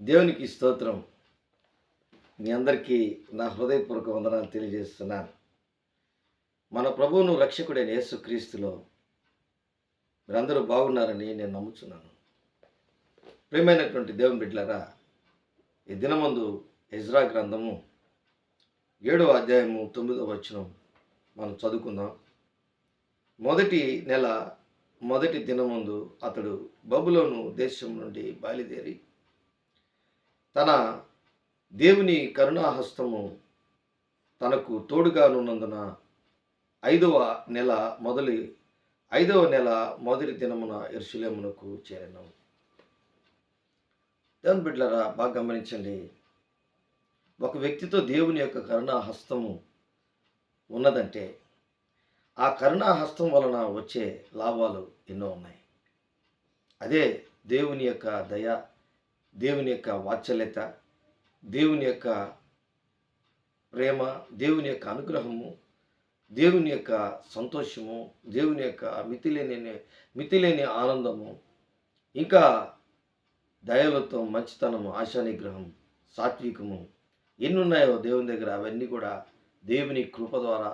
దేవునికి స్తోత్రం. మీ అందరికీ నా హృదయపూర్వక వందనాలు తెలియజేస్తున్నాను. మన ప్రభువును రక్షకుడైన యేసుక్రీస్తులో మీరందరూ బాగున్నారని నేను నమ్ముచున్నాను. ప్రియమైనటువంటి దేవుని బిడ్డలారా, ఈ దినమందు ఎజ్రా గ్రంథము 7వ అధ్యాయము 9వ వచనం మనం చదువుకుందాం. మొదటి నెల మొదటి దినమందు అతడు బబులోను దేశం నుండి బయలుదేరి తన దేవుని కరుణాహస్తము తనకు తోడుగానున్నందున ఐదవ నెల మొదటి దినమున యెరూషలేమునకు చేరెను. దేవుని బిడ్డలారా, బాగా గమనించండి. ఒక వ్యక్తితో దేవుని యొక్క కరుణాహస్తము ఉన్నదంటే ఆ కరుణాహస్తం వలన వచ్చే లాభాలు ఎన్నో ఉన్నాయి. అదే దేవుని యొక్క దయ, దేవుని యొక్క వాత్సల్యత, దేవుని యొక్క ప్రేమ, దేవుని యొక్క అనుగ్రహము, దేవుని యొక్క సంతోషము, దేవుని యొక్క మితిలేని ఆనందము, ఇంకా దయలతో మంచితనము, ఆశానిగ్రహం, సాత్వికము ఎన్ని ఉన్నాయో దేవుని దగ్గర అవన్నీ కూడా దేవుని కృప ద్వారా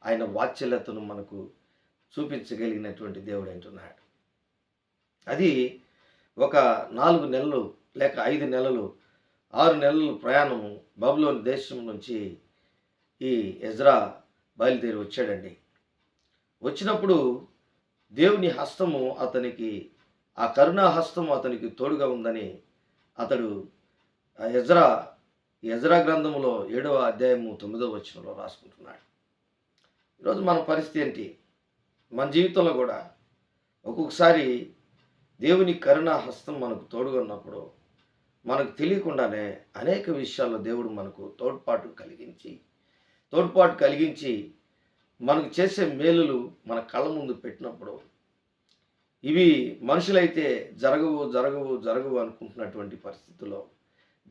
ఆయన వాత్సల్యతను మనకు చూపించగలిగినటువంటి దేవుడు అంటున్నాడు. అది ఒక 4 నెలలు లేక 5 నెలలు 6 నెలలు ప్రయాణము బబులోను దేశం నుంచి ఈ ఎజ్రా బయలుదేరి వచ్చాడండి. వచ్చినప్పుడు దేవుని హస్తము అతనికి, ఆ కరుణా హస్తము అతనికి తోడుగా ఉందని అతడు ఎజ్రా గ్రంథములో 7వ అధ్యాయము 9వ వచనంలో రాసుకుంటున్నాడు. ఈరోజు మన పరిస్థితి ఏంటి? మన జీవితంలో కూడా ఒక్కొక్కసారి దేవుని కరుణా హస్తం మనకు తోడుగా ఉన్నప్పుడు మనకు తెలియకుండానే అనేక విషయాల్లో దేవుడు మనకు తోడ్పాటు కలిగించి మనకు చేసే మేలులు మన కళ్ళ ముందు పెట్టినప్పుడు ఇవి మనుషులైతే జరగవు అనుకుంటున్నటువంటి పరిస్థితుల్లో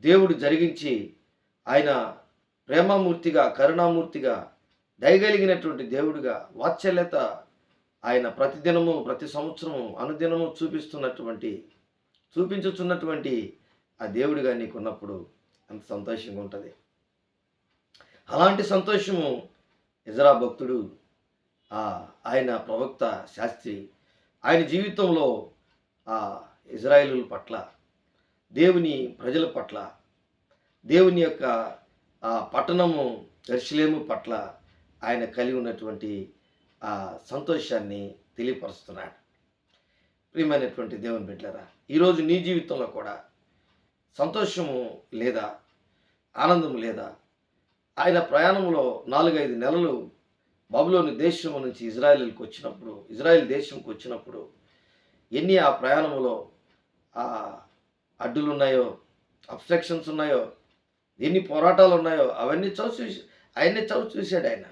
దేవుడు జరిగించి ఆయన ప్రేమమూర్తిగా, కరుణామూర్తిగా, దయగలిగినటువంటి దేవుడిగా, వాత్సల్యత ఆయన ప్రతిదినము, ప్రతి సంవత్సరము, అనుదినము చూపించుచున్నటువంటి ఆ దేవుడిగా నీకున్నప్పుడు అంత సంతోషంగా ఉంటుంది. అలాంటి సంతోషము ఎజ్రా భక్తుడు, ఆయన ప్రవక్త శాస్త్రి, ఆయన జీవితంలో ఆ ఇజ్రాయేలుల పట్ల, దేవుని ప్రజల పట్ల, దేవుని యొక్క ఆ పట్టణము యెరూషలేము పట్ల ఆయన కలిగి ఉన్నటువంటి ఆ సంతోషాన్ని తెలియపరుస్తున్నాడు. ప్రియమైనటువంటి దేవుని బిడ్డలారా, ఈరోజు నీ జీవితంలో కూడా సంతోషము లేదా, ఆనందం లేదా? ఆయన ప్రయాణంలో 4-5 నెలలు బబులోను దేశం నుంచి ఇజ్రాయెల్ దేశంకి వచ్చినప్పుడు ఎన్ని ఆ ప్రయాణంలో ఆ అడ్డులు ఉన్నాయో, అబ్స్ట్రక్షన్స్ ఉన్నాయో, ఎన్ని పోరాటాలు ఉన్నాయో అవన్నీ ఆయన్ని చూశాడు. ఆయన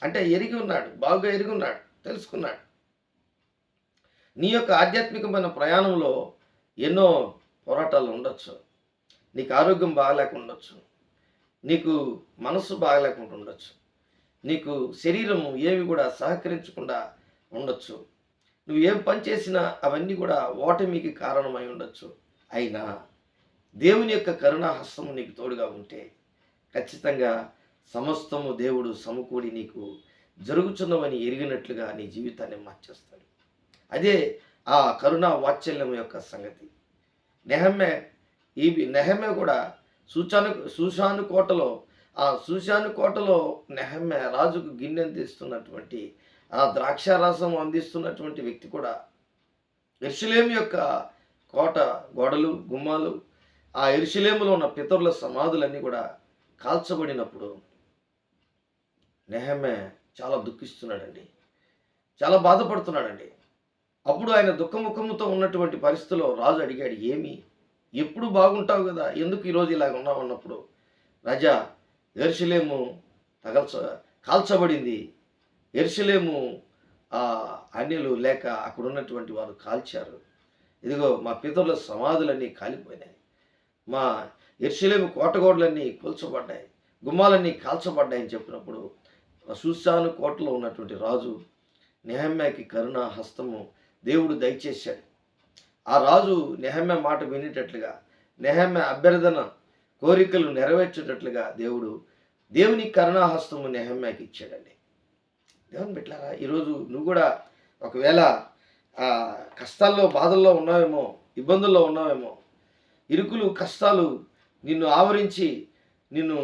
అంటే బాగా ఎరిగి ఉన్నాడు, తెలుసుకున్నాడు. నీ యొక్క ఆధ్యాత్మికమైన ప్రయాణంలో ఎన్నో పోరాటాలు ఉండొచ్చు. నీకు ఆరోగ్యం బాగలేకుండా ఉండొచ్చు, నీకు మనసు బాగలేకుండా ఉండొచ్చు, నీకు శరీరము ఏమి కూడా సహకరించకుండా ఉండొచ్చు, నువ్వు ఏం పని చేసినా అవన్నీ కూడా ఓటమికి కారణమై ఉండొచ్చు. అయినా దేవుని యొక్క కరుణాహస్తము నీకు తోడుగా ఉంటే ఖచ్చితంగా సమస్తము దేవుడు సమకూడి నీకు జరుగుతున్నవని ఎరిగినట్లుగా నీ జీవితాన్ని మార్చేస్తాడు. అదే ఆ కరుణా వాత్సల్యం యొక్క సంగతి. నెహమ్యా కూడా షూషాను కోటలో నెహమ్యా రాజుకు గిన్నె అందిస్తున్నటువంటి, ఆ ద్రాక్షారసం అందిస్తున్నటువంటి వ్యక్తి కూడా యెరూషలేము యొక్క కోట గోడలు, గుమ్మాలు, ఆ యెరూషలేములో ఉన్న పితరుల సమాధులన్నీ కూడా కాల్చబడినప్పుడు నెహమ్యా చాలా దుఃఖిస్తున్నాడండి, చాలా బాధపడుతున్నాడండి. అప్పుడు ఆయన దుఃఖముఖముతో ఉన్నటువంటి పరిస్థితిలో రాజు అడిగాడు, ఏమి, ఎప్పుడు బాగుంటావు కదా, ఎందుకు ఈరోజు ఇలాగ ఉన్నావు అన్నప్పుడు, రాజా, యెరూషలేము కాల్చబడింది. యెరూషలేము అన్యులు లేక అక్కడ ఉన్నటువంటి వారు కాల్చారు. ఇదిగో మా పితరుల సమాధులన్నీ కాలిపోయినాయి, మా యెరూషలేము కోటగోడలన్నీ కూల్చబడ్డాయి, గుమ్మాలన్నీ కాల్చబడ్డాయని చెప్పినప్పుడు షూషాను కోటలో ఉన్నటువంటి రాజు నెహమ్యాకి కరుణా హస్తము దేవుడు దయచేశాడు. ఆ రాజు నెహమ్యా మాట వినేటట్లుగా నెహెమ్యా అభ్యర్థన కోరికలు నెరవేర్చేటట్లుగా దేవుని కరుణాహస్తము నెహెమ్యాకి ఇచ్చాడండి. దేవుని బిడ్డలారా, ఈరోజు నువ్వు కూడా ఒకవేళ కష్టాల్లో బాధల్లో ఉన్నావేమో, ఇబ్బందుల్లో ఉన్నావేమో, ఇరుకులు కష్టాలు నిన్ను ఆవరించి నిన్ను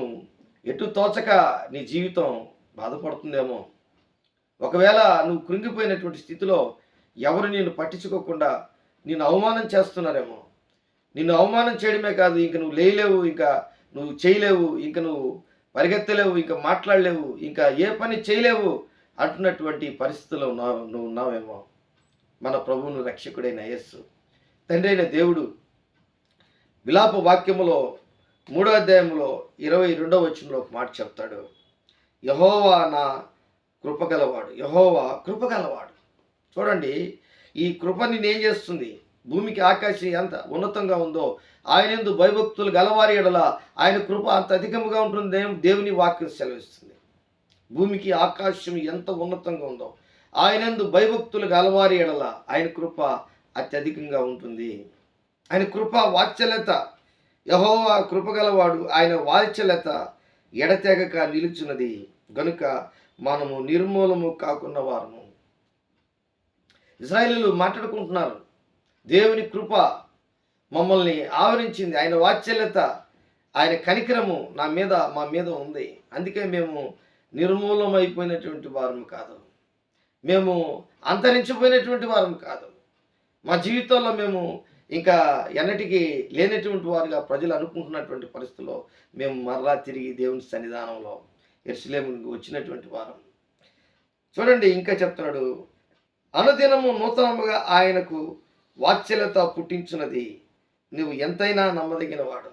ఎటు తోచక నీ జీవితం బాధపడుతుందేమో, ఒకవేళ నువ్వు కృంగిపోయినటువంటి స్థితిలో ఎవరు నిన్ను పట్టించుకోకుండా నిన్ను అవమానం చేస్తున్నారేమో, నిన్ను అవమానం చేయడమే కాదు, ఇంక నువ్వు లేయలేవు, ఇంకా నువ్వు చేయలేవు, ఇంక నువ్వు పరిగెత్తలేవు, ఇంకా మాట్లాడలేవు, ఇంకా ఏ పని చేయలేవు అంటున్నటువంటి పరిస్థితుల్లో నువ్వు ఉన్నావేమో, మన ప్రభువును రక్షకుడైన యేసు తండ్రి అయిన దేవుడు విలాప వాక్యములో 3వ అధ్యాయంలో 22వ వచనంలో ఒక మాట చెప్తాడు. యెహోవా నా కృపగలవాడు, యెహోవా కృపగలవాడు. చూడండి, ఈ కృప నిన్నేం చేస్తుంది? భూమికి ఆకాశం ఎంత ఉన్నతంగా ఉందో ఆయన యందు భయభక్తులు గలవారి ఎడల ఆయన కృప అంత అధికముగా ఉంటుంది. దేవుని వాక్యం సెలవిస్తుంది. భూమికి ఆకాశం ఎంత ఉన్నతంగా ఉందో ఆయన యందు భయభక్తులు గలవారి ఎడల ఆయన కృప అత్యధికంగా ఉంటుంది. ఆయన కృప వాత్సల్యత, యెహోవా కృపగలవాడు, ఆయన వాత్సల్యత ఎడతెగక నిలుచున్నది గనుక మనము నిర్మూలము కాకున్న వారము. ఇశ్రాయేలీయులు మాట్లాడుకుంటున్నారు, దేవుని కృప మమ్మల్ని ఆవరించింది, ఆయన వాత్సల్యత, ఆయన కనికరము మా మీద ఉంది, అందుకే మేము నిర్మూలమైపోయినటువంటి వారము కాదు, మేము అంతరించిపోయినటువంటి వారము కాదు, మా జీవితంలో మేము ఇంకా ఎన్నటికీ లేనటువంటి వారుగా ప్రజలు అనుకుంటున్నటువంటి పరిస్థితుల్లో మేము మరలా తిరిగి దేవుని సన్నిధానంలో యెరూషలేముకు వచ్చినటువంటి వారం. చూడండి, ఇంకా చెప్తున్నాడు, అనుదినము నూతనముగా ఆయనకు వాత్సల్యత పుట్టించున్నది, నువ్వు ఎంతైనా నమ్మదగిన వాడు.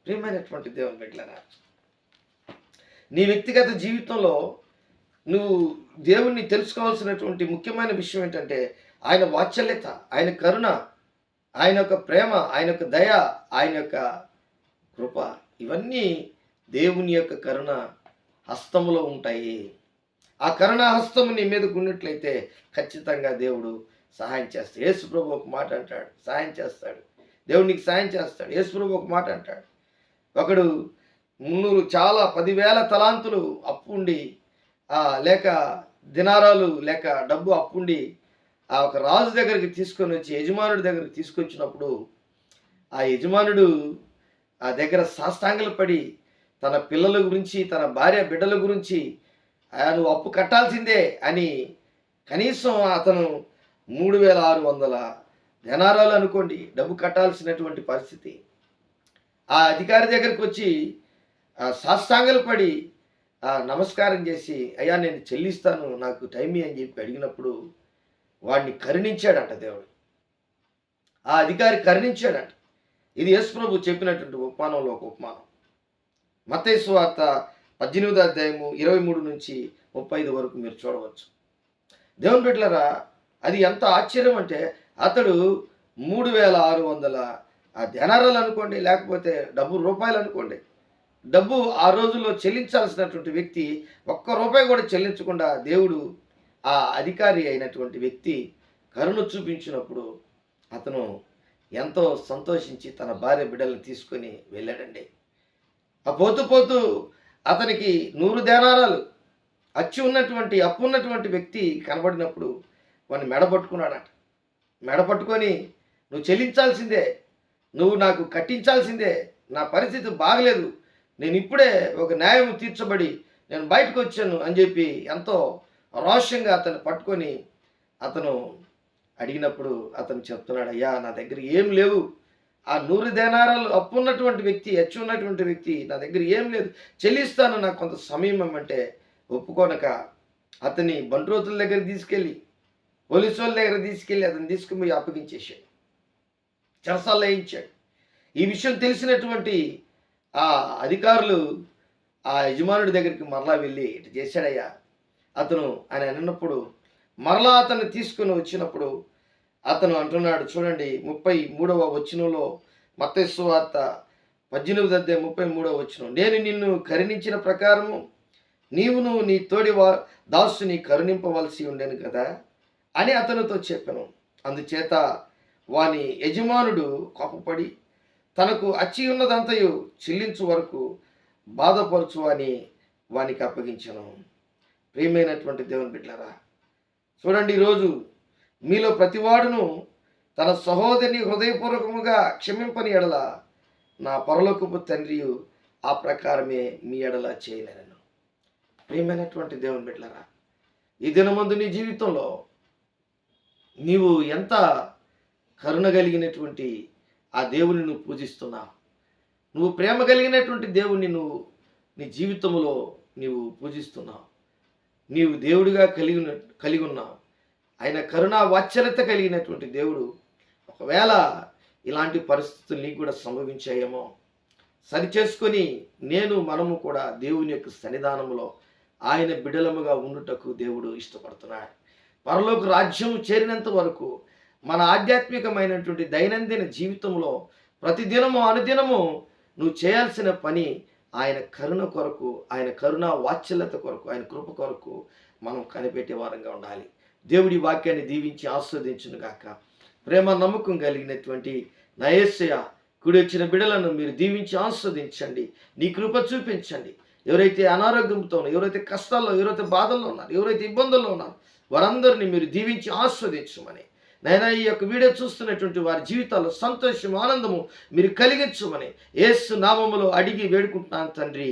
ప్రియమైనటువంటి దేవుని బిడ్డలారా, నీ వ్యక్తిగత జీవితంలో నువ్వు దేవుణ్ణి తెలుసుకోవాల్సినటువంటి ముఖ్యమైన విషయం ఏంటంటే ఆయన వాత్సల్యత, ఆయన కరుణ, ఆయన యొక్క ప్రేమ, ఆయన యొక్క దయ, ఆయన యొక్క కృప, ఇవన్నీ దేవుని యొక్క కరుణ హస్తములో ఉంటాయి. ఆ కరుణ హస్తము నీ మీదకు ఉన్నట్లయితే ఖచ్చితంగా దేవుడు సహాయం చేస్తాడు. యేసు ప్రభు ఒక మాట అంటాడు, సహాయం చేస్తాడు. దేవుడు నీకు సహాయం చేస్తాడు. యేసు ప్రభు ఒక మాట అంటాడు, ఒకడు 10,000 తలాంతులు అప్పుండి లేక దినారాలు లేక డబ్బు అప్పుండి ఒక రాజు దగ్గరికి తీసుకొని వచ్చి యజమానుడి దగ్గరికి తీసుకొచ్చినప్పుడు ఆ యజమానుడు ఆ దగ్గర సాష్టాంగలు పడి తన పిల్లల గురించి, తన భార్య బిడ్డల గురించి నువ్వు అప్పు కట్టాల్సిందే అని కనీసం అతను 3,600 దినారాలు అనుకోండి డబ్బు కట్టాల్సినటువంటి పరిస్థితి. ఆ అధికారి దగ్గరికి వచ్చి సాష్టాంగలు పడి నమస్కారం చేసి, అయ్యా నేను చెల్లిస్తాను, నాకు టైం అని చెప్పి అడిగినప్పుడు వాడిని కరుణించాడంట దేవుడు. ఆ అధికారి కరుణించాడంట. ఇది యేసు ప్రభు చెప్పినటువంటి ఉపమానంలో ఒక ఉపమానం. మత్తయి సువార్త 18వ అధ్యాయము 23 నుంచి 35 వరకు మీరు చూడవచ్చు. దేవుని బిడ్డలారా, అది ఎంత ఆశ్చర్యం అంటే అతడు 3,600 దినారాలు అనుకోండి, లేకపోతే రూపాయలు అనుకోండి, డబ్బు ఆ రోజుల్లో చెల్లించాల్సినటువంటి వ్యక్తి ₹1 కూడా చెల్లించకుండా దేవుడు ఆ అధికారి అయినటువంటి వ్యక్తి కరుణ చూపించినప్పుడు అతను ఎంతో సంతోషించి తన భార్య బిడ్డలను తీసుకొని వెళ్ళాడండి. ఆ పోతూ అతనికి 100 దినారాలు అప్పు ఉన్నటువంటి వ్యక్తి కనబడినప్పుడు వాడిని మెడపట్టుకున్నాడట. మెడపట్టుకొని, నువ్వు చెల్లించాల్సిందే, నువ్వు నాకు కట్టించాల్సిందే, నా పరిస్థితి బాగలేదు, నేను ఇప్పుడే ఒక న్యాయం తీర్చబడి నేను బయటకు వచ్చాను అని చెప్పి ఎంతో రోషంగా అతను పట్టుకొని అతను అడిగినప్పుడు అతను చెప్తున్నాడు, అయ్యా నా దగ్గర ఏం లేవు, ఆ 100 దినారాలు అప్పు ఉన్నటువంటి వ్యక్తి, ఉన్నటువంటి వ్యక్తి నా దగ్గర ఏం లేదు, చెల్లిస్తాను, నాకు కొంత సమయం ఇమ్మంటే ఒప్పుకోనక అతని బంట్రోతుల దగ్గర తీసుకెళ్ళి, పోలీసు వాళ్ళ దగ్గర తీసుకెళ్ళి అతను తీసుకుపోయి అప్పగించేశాడు, చెరసాల్లో వేయించాడు. ఈ విషయం తెలిసినటువంటి ఆ అధికారులు ఆ యజమానుడి దగ్గరికి మరలా వెళ్ళి, ఇటు చేశాడయ్యా అతను అని అన్నప్పుడు, మరలా అతన్ని తీసుకుని వచ్చినప్పుడు అతను అంటున్నాడు, చూడండి 33వ వచనంలో, మత్తయి సువార్త 18వ అధ్యాయం 33వ వచనం, నేను నిన్ను కరుణించిన ప్రకారము నీవును నీ తోడి దాసుని కరుణింపవలసి ఉండేను కదా అని అతనితో చెప్పాను. అందుచేత వాని యజమానుడు కోపపడి తనకు అచ్చి ఉన్నదంతయు చెల్లించు వరకు బాధపరచు అని వానికి అప్పగించను. ప్రియమైనటువంటి దేవుని బిడ్డలారా, చూడండి, ఈరోజు మీలో ప్రతివాడును తన సహోదరిని హృదయపూర్వకముగా క్షమింపని ఎడల నా పరలోకపు తండ్రియు ఆ ప్రకారమే మీ ఎడల చేయలేను. ప్రియమైనటువంటి దేవుని బిడ్డలారా, ఈ దినమందు నీ జీవితంలో నీవు ఎంత కరుణ కలిగినటువంటి ఆ దేవుని నువ్వు పూజిస్తున్నావు. నువ్వు ప్రేమ కలిగినటువంటి దేవుణ్ణి నువ్వు నీ జీవితంలో నీవు పూజిస్తున్నావు. నీవు దేవుడిగా కలిగి ఉన్నావు. ఆయన కరుణా వాత్సల్యత కలిగినటువంటి దేవుడు. ఒకవేళ ఇలాంటి పరిస్థితులు నీకు కూడా సంభవించాయేమో, సరిచేసుకొని మనము కూడా దేవుని యొక్క సన్నిధానంలో ఆయన బిడలముగా ఉండుటకు దేవుడు ఇష్టపడుతున్నాడు. పరలోక రాజ్యం చేరినంత వరకు మన ఆధ్యాత్మికమైనటువంటి దైనందిన జీవితంలో ప్రతిదినము అనుదినము నువ్వు చేయాల్సిన పని ఆయన కరుణ కొరకు, ఆయన కరుణ వాత్సల్యత కొరకు, ఆయన కృప కొరకు మనం కనిపెట్టే వారంగా ఉండాలి. దేవుడి వాక్యాన్ని దీవించి ఆస్వాదించును గాక. ప్రేమ నమ్మకం కలిగినటువంటి నా యేసయ్య కుడి వచ్చిన బిడలను మీరు దీవించి ఆస్వాదించండి. నీ కృప చూపించండి. ఎవరైతే అనారోగ్యంతో ఉన్నారు, ఎవరైతే కష్టాల్లో, ఎవరైతే బాధల్లో ఉన్నారు, ఎవరైతే ఇబ్బందుల్లో ఉన్నారు, వారందరినీ మీరు దీవించి ఆస్వాదించమని, నైనా ఈ యొక్క వీడియో చూస్తున్నటువంటి వారి జీవితాల్లో సంతోషం, ఆనందము మీరు కలిగించమని యేసు నామములో అడిగి వేడుకుంటున్నాను తండ్రి.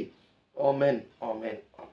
ఆమేన్, ఆమేన్, ఆమేన్.